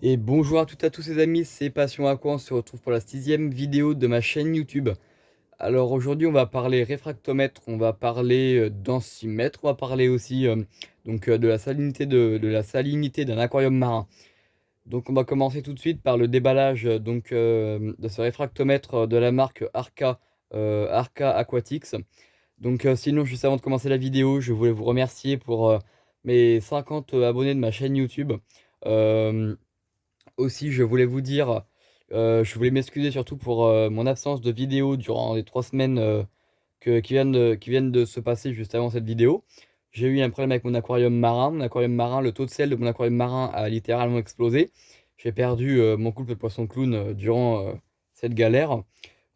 Et bonjour à toutes et à tous les amis, c'est Passion Aqua, on se retrouve pour la 6e vidéo de ma chaîne YouTube. Alors aujourd'hui on va parler réfractomètre, on va parler densimètre, on va parler aussi de la salinité d'un aquarium marin. Donc on va commencer tout de suite par le déballage de ce réfractomètre de la marque Arca Aquatics. Sinon juste avant de commencer la vidéo, je voulais vous remercier pour mes 50 abonnés de ma chaîne YouTube. Euh, Aussi, je voulais vous dire, je voulais m'excuser surtout pour mon absence de vidéo durant les 3 semaines qui viennent de se passer juste avant cette vidéo. J'ai eu un problème avec mon aquarium marin. Mon aquarium marin, le taux de sel de mon aquarium marin a littéralement explosé. J'ai perdu mon couple de poisson clown durant cette galère.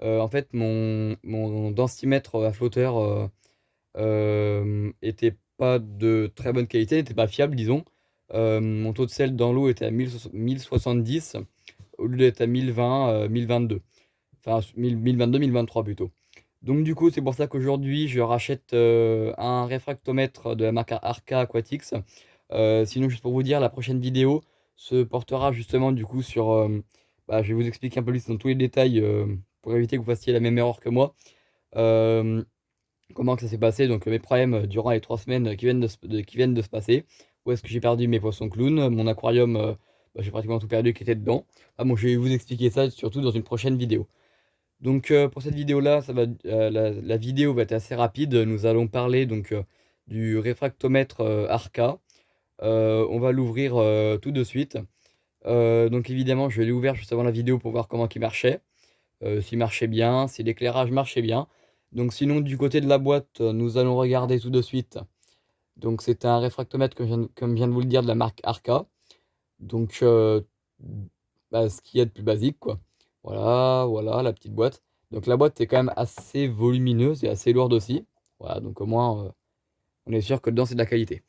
En fait, mon densimètre à flotteur était pas de très bonne qualité, n'était pas fiable, disons. Mon taux de sel dans l'eau était à 1070 au lieu d'être à 1020, 1022. Enfin, 1022, 1023 plutôt. Donc du coup, c'est pour ça qu'aujourd'hui, je rachète un réfractomètre de la marque Arca Aquatics. Sinon, juste pour vous dire, la prochaine vidéo se portera justement du coup sur... je vais vous expliquer un peu plus dans tous les détails pour éviter que vous fassiez la même erreur que moi. Euh, Comment que ça s'est passé, donc mes problèmes durant les 3 semaines qui viennent de se passer. Où est-ce que j'ai perdu mes poissons clowns, mon aquarium, j'ai pratiquement tout perdu qui était dedans. Ah bon, je vais vous expliquer ça surtout dans une prochaine vidéo. Pour cette vidéo-là, la vidéo va être assez rapide. Nous allons parler du réfractomètre Arca. On va l'ouvrir tout de suite. Donc évidemment, je l'ai ouvert juste avant la vidéo pour voir comment il marchait, s'il marchait bien, si l'éclairage marchait bien. Donc sinon, du côté de la boîte, nous allons regarder tout de suite. Donc c'est un réfractomètre, comme je viens de vous le dire, de la marque Arca. Donc ce qu'il y a de plus basique, quoi. Voilà, voilà, la petite boîte. Donc la boîte est quand même assez volumineuse et assez lourde aussi. Voilà, donc au moins, on est sûr que dedans, c'est de la qualité.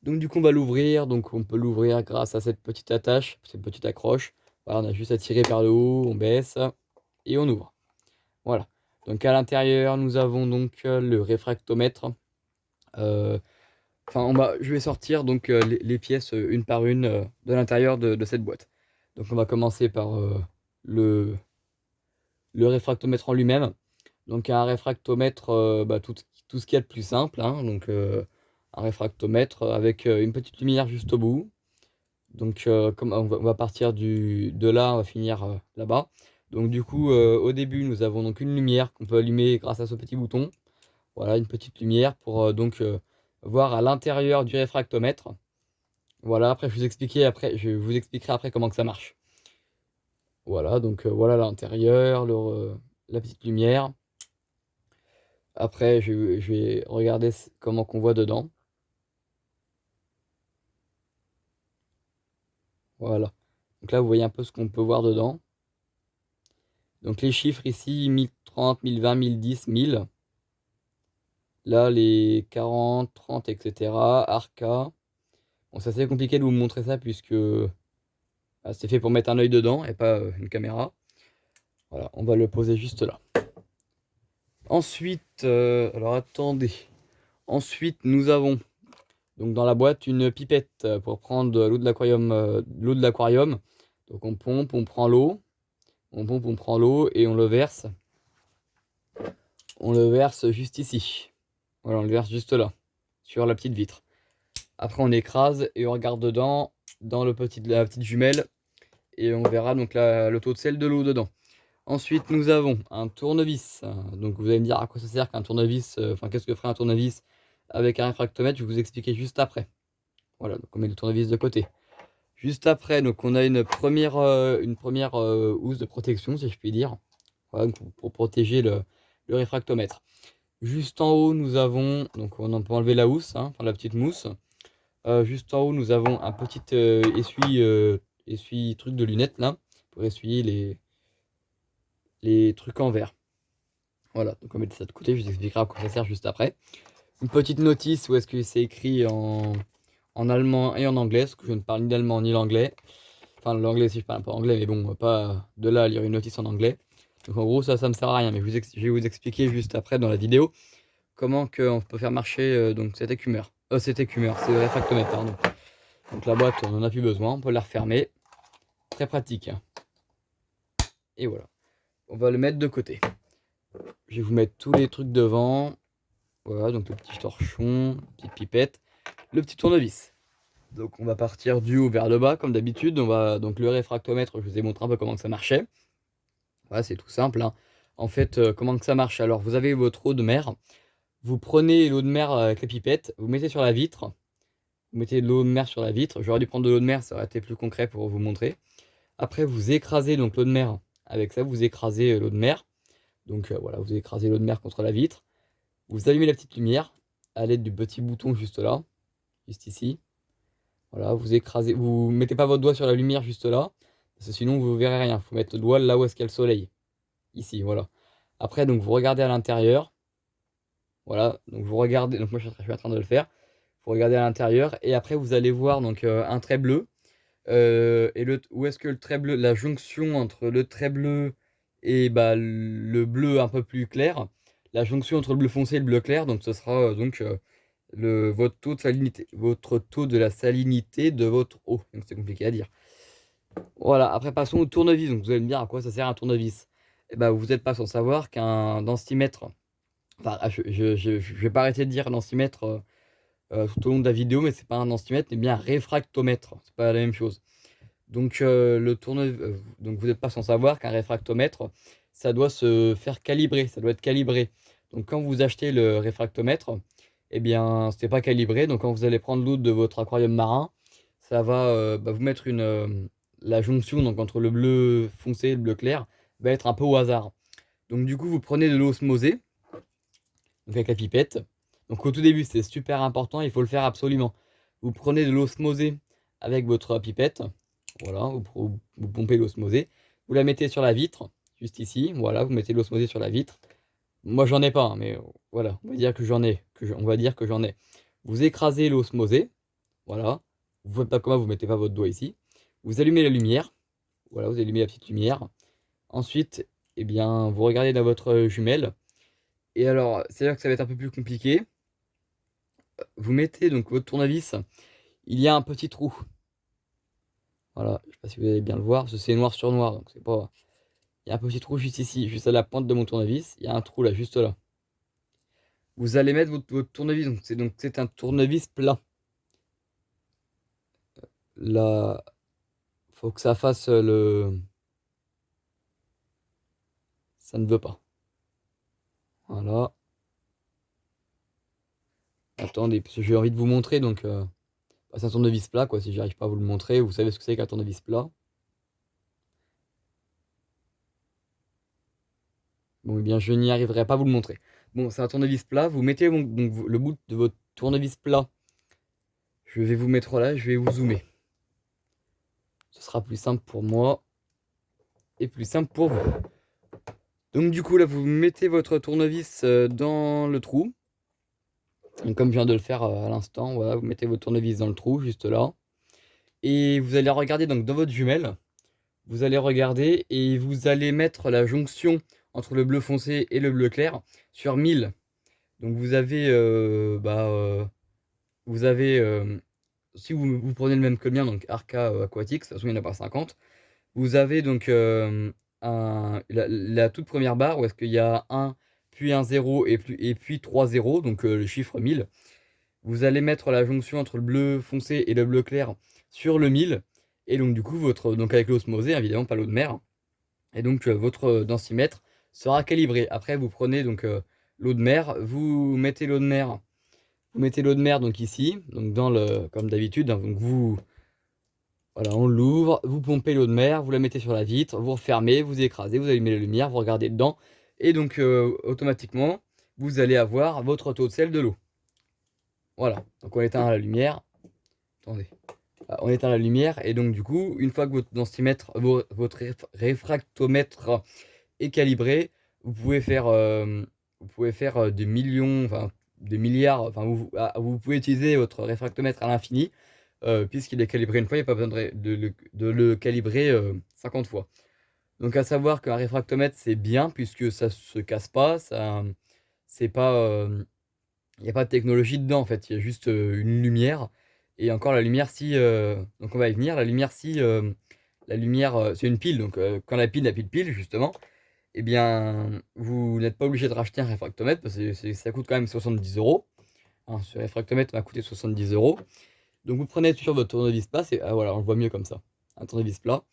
Donc du coup, on va l'ouvrir. Donc on peut l'ouvrir grâce à cette petite attache, cette petite accroche. Voilà, on a juste à tirer vers le haut, on baisse et on ouvre. Voilà. Donc à l'intérieur, nous avons donc le réfractomètre. Euh, je vais sortir les pièces une par une de l'intérieur de cette boîte. Donc on va commencer par le, le réfractomètre en lui-même. Donc un réfractomètre, tout ce qu'il y a de plus simple, hein. Un réfractomètre avec une petite lumière juste au bout. Comme on va partir de là, on va finir là-bas. Donc du coup, au début, nous avons donc une lumière qu'on peut allumer grâce à ce petit bouton. Voilà, une petite lumière pour voir à l'intérieur du réfractomètre. Voilà, après je vous expliquerai après comment que ça marche. Voilà, voilà l'intérieur, la petite lumière. Après, je vais regarder comment qu'on voit dedans. Voilà. Donc là, vous voyez un peu ce qu'on peut voir dedans. Donc les chiffres ici, 1030, 1020, 1010, 1000. Là, les 40, 30, etc. Arca. Bon, c'est assez compliqué de vous montrer ça puisque c'est fait pour mettre un œil dedans et pas une caméra. Voilà, on va le poser juste là. Ensuite, alors attendez. Ensuite, nous avons donc dans la boîte une pipette pour prendre l'eau de l'aquarium. Donc on pompe, on prend l'eau, on pompe, on prend l'eau et on le verse. On le verse juste ici. Voilà, on le verse juste là, sur la petite vitre. Après, on écrase et on regarde dedans, dans la petite jumelle, et on verra donc le taux de sel de l'eau dedans. Ensuite, nous avons un tournevis. Donc, vous allez me dire à quoi ça sert qu'un tournevis, qu'est-ce que ferait un tournevis avec un réfractomètre, je vais vous expliquer juste après. Voilà, donc on met le tournevis de côté. Juste après, donc on a une première housse de protection, si je puis dire, voilà, pour protéger le réfractomètre. Juste en haut, nous avons, donc on peut enlever la housse, hein, enfin la petite mousse. Juste en haut, nous avons un petit essuie truc de lunettes là, pour essuyer les trucs en verre. Voilà, donc on met ça de côté, je vous expliquerai à quoi ça sert juste après. Une petite notice où est-ce que c'est écrit en allemand et en anglais, parce que je ne parle ni l'allemand ni l'anglais. Enfin, l'anglais si je parle un peu anglais, mais bon, pas de là à lire une notice en anglais. Donc en gros, ça me sert à rien, mais je vais vous expliquer juste après dans la vidéo comment on peut faire marcher cet écumeur. C'est le réfractomètre, pardon. Donc la boîte, on n'en a plus besoin, on peut la refermer. très pratique. Et voilà, on va le mettre de côté. Je vais vous mettre tous les trucs devant. Voilà, donc le petit torchon, petite pipette, le petit tournevis. Donc on va partir du haut vers le bas comme d'habitude. Donc le réfractomètre, je vous ai montré un peu comment que ça marchait. Voilà, c'est tout simple, hein. En fait, comment que ça marche? Alors vous avez votre eau de mer. Vous prenez l'eau de mer avec la pipette, vous mettez sur la vitre. Vous mettez de l'eau de mer sur la vitre. J'aurais dû prendre de l'eau de mer, ça aurait été plus concret pour vous montrer. Après, vous écrasez donc l'eau de mer. Avec ça, vous écrasez l'eau de mer. Donc voilà, vous écrasez l'eau de mer contre la vitre. Vous allumez la petite lumière à l'aide du petit bouton juste là, juste ici. Voilà, vous écrasez, vous mettez pas votre doigt sur la lumière juste là, parce que sinon vous verrez rien. Il faut mettre le doigt là où est-ce qu'il y a le soleil. Ici, voilà. Après, donc vous regardez à l'intérieur. Voilà, donc vous regardez, donc moi je suis en train de le faire. Vous regardez à l'intérieur et après vous allez voir donc un trait bleu. Et où est-ce que le trait bleu, la jonction entre le trait bleu et bah, le bleu un peu plus clair, la jonction entre le bleu foncé et le bleu clair, donc ce sera votre taux de salinité, votre taux de la salinité de votre eau. Donc c'est compliqué à dire. Voilà, après passons au tournevis. Donc vous allez me dire à quoi ça sert un tournevis. Et bah, vous n'êtes pas sans savoir qu'un densimètre, enfin je vais pas arrêter de dire densimètre tout au long de la vidéo, mais c'est pas un densimètre, mais bien un réfractomètre. C'est pas la même chose. Donc, donc vous n'êtes pas sans savoir qu'un réfractomètre, ça doit se faire calibrer, ça doit être calibré. Donc quand vous achetez le réfractomètre, eh bien, c'est pas calibré. Donc quand vous allez prendre l'eau de votre aquarium marin, ça va bah, vous mettre la jonction donc, entre le bleu foncé et le bleu clair va être un peu au hasard. Donc du coup, vous prenez de l'eau osmosée, donc avec la pipette. Donc au tout début, c'est super important, il faut le faire absolument. Vous prenez de l'osmosée avec votre pipette. Voilà, vous pompez l'osmosée. Vous la mettez sur la vitre, juste ici. Voilà, vous mettez l'osmosée sur la vitre. Moi, j'en ai pas, hein, mais voilà, on va dire que j'en ai. On va dire que j'en ai. Vous écrasez l'osmosée. Voilà. Vous faites pas comme ça, vous mettez pas votre doigt ici. Vous allumez la lumière. Voilà, vous allumez la petite lumière. Ensuite, eh bien, vous regardez dans votre jumelle. Et alors, c'est là que ça va être un peu plus compliqué. Vous mettez donc votre tournevis. Il y a un petit trou. Voilà, je sais pas si vous allez bien le voir, parce que c'est noir sur noir, donc c'est pas. Il y a un petit trou juste ici, juste à la pointe de mon tournevis. Il y a un trou là, juste là. Vous allez mettre votre tournevis, donc c'est un tournevis plat. Là, faut que ça fasse le. Ça ne veut pas. Voilà. Attendez, parce que j'ai envie de vous montrer, donc bah, c'est un tournevis plat, quoi. Si j'arrive pas à vous le montrer, vous savez ce que c'est qu'un tournevis plat. Bon, eh bien, je n'y arriverai pas à vous le montrer. Bon, c'est un tournevis plat. Vous mettez donc, le bout de votre tournevis plat. Je vais vous mettre là, je vais vous zoomer. Ce sera plus simple pour moi et plus simple pour vous. Donc du coup là vous mettez votre tournevis dans le trou. Donc, comme je viens de le faire à l'instant, voilà, vous mettez votre tournevis dans le trou juste là. Et vous allez regarder donc dans votre jumelle. Vous allez regarder et vous allez mettre la jonction entre le bleu foncé et le bleu clair sur 1000. Donc vous avez si vous prenez le même que le mien, donc Arca Aquatique, de toute façon il n'y en a pas 50. Vous avez donc la toute première barre où est-ce qu'il y a 1, puis un 0 et puis 3 zéros, donc le chiffre 1000. Vous allez mettre la jonction entre le bleu foncé et le bleu clair sur le 1000. Et donc du coup, donc avec l'osmosée, évidemment pas l'eau de mer. Et donc votre densimètre sera calibré. Après, vous prenez donc l'eau de mer, vous mettez l'eau de mer. Vous mettez l'eau de mer donc ici, donc comme d'habitude, hein, donc voilà, on l'ouvre, vous pompez l'eau de mer, vous la mettez sur la vitre, vous refermez, vous écrasez, vous allumez la lumière, vous regardez dedans, et donc automatiquement, vous allez avoir votre taux de sel de l'eau. Voilà, donc on éteint la lumière. Attendez. On éteint la lumière, et donc du coup, une fois que votre densimètre, votre réfractomètre est calibré, vous pouvez faire des millions, enfin des milliards, enfin vous pouvez utiliser votre réfractomètre à l'infini. Puisqu'il est calibré une fois, il n'y a pas besoin de le calibrer 50 fois. Donc à savoir qu'un réfractomètre c'est bien puisque ça se casse pas, c'est pas, il n'y a pas de technologie dedans en fait, il y a juste une lumière. Et encore la lumière si, donc on va y venir, la lumière si la lumière, c'est une pile, donc quand la pile n'a plus de pile justement, eh bien, vous n'êtes pas obligé de racheter un réfractomètre parce que ça coûte quand même 70 €. Hein, ce réfractomètre m'a coûté 70 €. Donc vous prenez sur votre tournevis plat, voilà, on le voit mieux comme ça, un tournevis plat.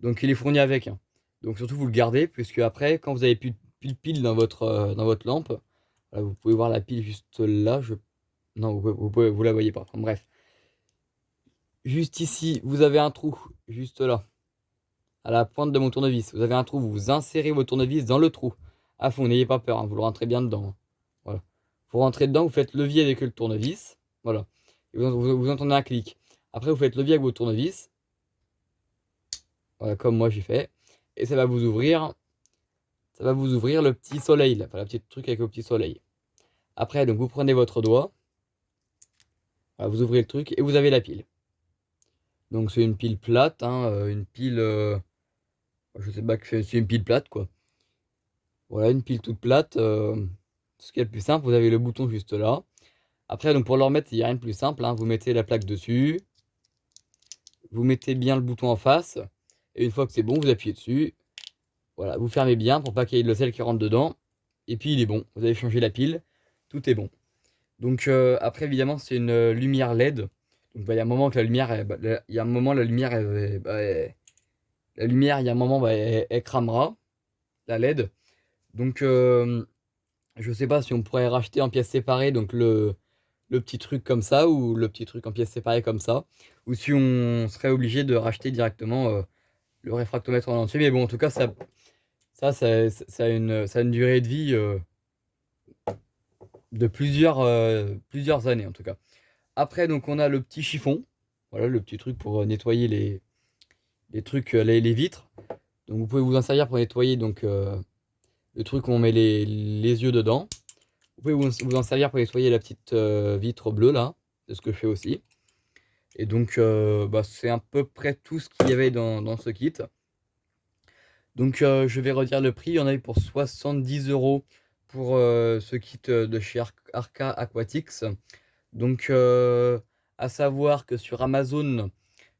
Donc il est fourni avec, hein. Donc surtout vous le gardez, puisque après, quand vous avez plus de pile dans votre lampe, voilà, vous pouvez voir la pile juste là. Non, vous la voyez pas. Enfin, bref. Juste ici, vous avez un trou, juste là, à la pointe de mon tournevis. Vous avez un trou, vous insérez votre tournevis dans le trou. À fond, n'ayez pas peur, hein, vous le rentrez bien dedans. Voilà. Vous rentrez dedans, vous faites levier avec le tournevis. Voilà. Et vous entendez un clic. Après, vous faites levier avec votre tournevis. Voilà, comme moi j'ai fait. Et ça va vous ouvrir. Ça va vous ouvrir le petit soleil, là. Enfin, le petit truc avec le petit soleil. Après, donc vous prenez votre doigt. Voilà, vous ouvrez le truc et vous avez la pile. Donc c'est une pile plate, hein, une pile. Je sais pas que c'est une pile plate, quoi. Voilà, une pile toute plate. Ce qui est le plus simple, vous avez le bouton juste là. Après, donc pour le remettre, il n'y a rien de plus simple, hein. Vous mettez la plaque dessus. Vous mettez bien le bouton en face. Et une fois que c'est bon, vous appuyez dessus. Voilà, vous fermez bien pour pas qu'il y ait de le sel qui rentre dedans. Et puis il est bon. Vous avez changé la pile. Tout est bon. Donc après, évidemment, c'est une lumière LED. Donc bah, il y a un moment que la lumière, il y a un moment la lumière, la lumière, il y a un moment, elle cramera la LED. Donc je sais pas si on pourrait racheter en pièces séparées, donc le petit truc comme ça, ou le petit truc en pièces séparées comme ça, ou si on serait obligé de racheter directement le réfractomètre en entier. Mais bon, en tout cas, ça a une durée de vie de plusieurs années en tout cas. Après, donc on a le petit chiffon, voilà, le petit truc pour nettoyer les trucs, les vitres. Donc vous pouvez vous en servir pour nettoyer donc le truc où on met les yeux dedans. Vous pouvez vous en servir pour nettoyer la petite vitre bleue là, c'est ce que je fais aussi. Et donc bah, c'est à peu près tout ce qu'il y avait dans ce kit. Donc je vais redire le prix, il y en avait pour 70 € pour ce kit de chez Arca Aquatics. Donc à savoir que sur Amazon,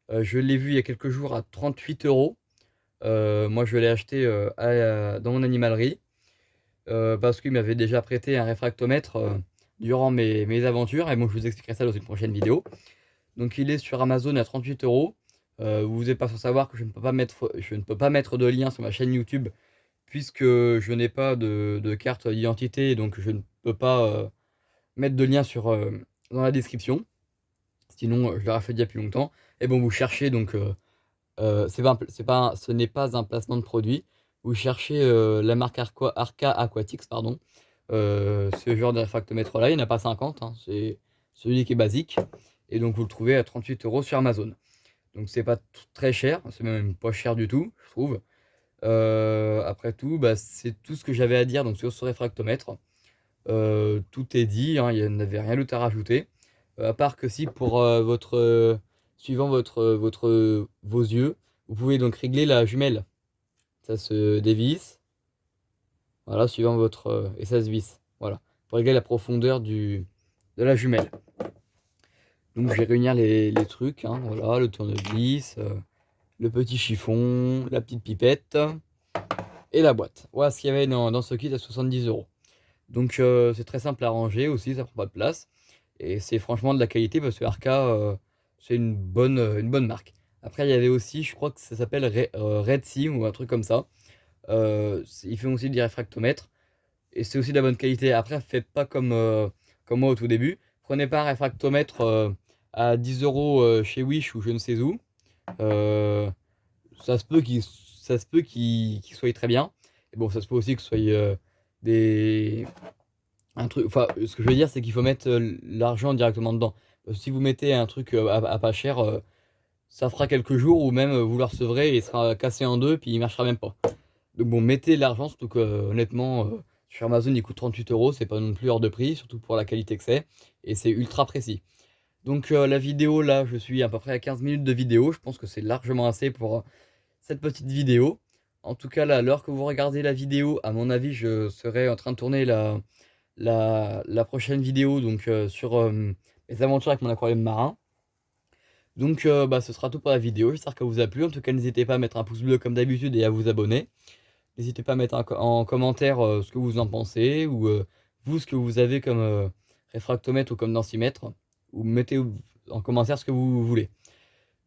je l'ai vu il y a quelques jours à 38 €. Moi je l'ai acheté dans mon animalerie. Parce qu'il m'avait déjà prêté un réfractomètre durant mes aventures. Et bon, je vous expliquerai ça dans une prochaine vidéo. Donc il est sur Amazon à 38 €. Vous n'êtes pas sans savoir que je ne peux pas mettre de lien sur ma chaîne YouTube, puisque je n'ai pas de carte d'identité, donc je ne peux pas mettre de lien dans la description. Sinon, je l'aurais fait il y a plus longtemps. Et bon, vous cherchez donc, ce n'est pas un placement de produit. Vous cherchez la marque Arca Aquatics, pardon. Ce genre de réfractomètre là, il n'y en a pas 50, hein, c'est celui qui est basique. Et donc vous le trouvez à 38 € sur Amazon. Donc c'est pas très cher, c'est même pas cher du tout, je trouve. Après tout, bah, c'est tout ce que j'avais à dire donc sur ce réfractomètre. Tout est dit, hein, il n'y avait rien d'autre à rajouter. À part que si pour suivant vos yeux, vous pouvez donc régler la jumelle. Ça se dévisse, voilà, suivant et ça se visse, voilà, pour régler la profondeur de la jumelle. Donc je vais réunir les trucs, hein, voilà, le tournevis, le petit chiffon, la petite pipette et la boîte. Voilà ce qu'il y avait dans ce kit à 70 €. Donc c'est très simple à ranger aussi, ça prend pas de place. Et c'est franchement de la qualité parce que Arca, c'est une bonne marque. Après, il y avait aussi, je crois que ça s'appelle Red Sea ou un truc comme ça. Ils font aussi des réfractomètres et c'est aussi de la bonne qualité. Après, faites pas comme moi au tout début. Prenez pas un réfractomètre à 10 € chez Wish ou je ne sais où. Euh, ça se peut qu'il soit très bien. Et bon, ça se peut aussi que ce soit des un truc, enfin, ce que je veux dire, c'est qu'il faut mettre l'argent directement dedans. Parce que si vous mettez un truc à pas cher, ça fera quelques jours ou même vous le recevrez et il sera cassé en deux puis il marchera même pas. Donc bon, mettez l'argent, surtout que honnêtement, sur Amazon il coûte 38 €, c'est pas non plus hors de prix, surtout pour la qualité que c'est, et c'est ultra précis. Donc la vidéo là, je suis à peu près à 15 minutes de vidéo, je pense que c'est largement assez pour cette petite vidéo. En tout cas là, à l'heure que vous regardez la vidéo, à mon avis, je serai en train de tourner la prochaine vidéo donc sur mes aventures avec mon aquarium marin. Donc bah, ce sera tout pour la vidéo, j'espère qu'elle vous a plu. En tout cas, n'hésitez pas à mettre un pouce bleu comme d'habitude et à vous abonner. N'hésitez pas à mettre en commentaire ce que vous en pensez, ou vous, ce que vous avez comme réfractomètre ou comme densimètre, ou mettez en commentaire ce que vous voulez.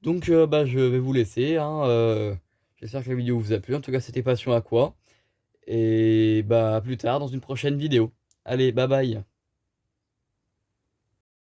Donc bah, je vais vous laisser, hein, j'espère que la vidéo vous a plu. En tout cas, c'était Passion à quoi. Et bah à plus tard dans une prochaine vidéo. Allez, bye bye.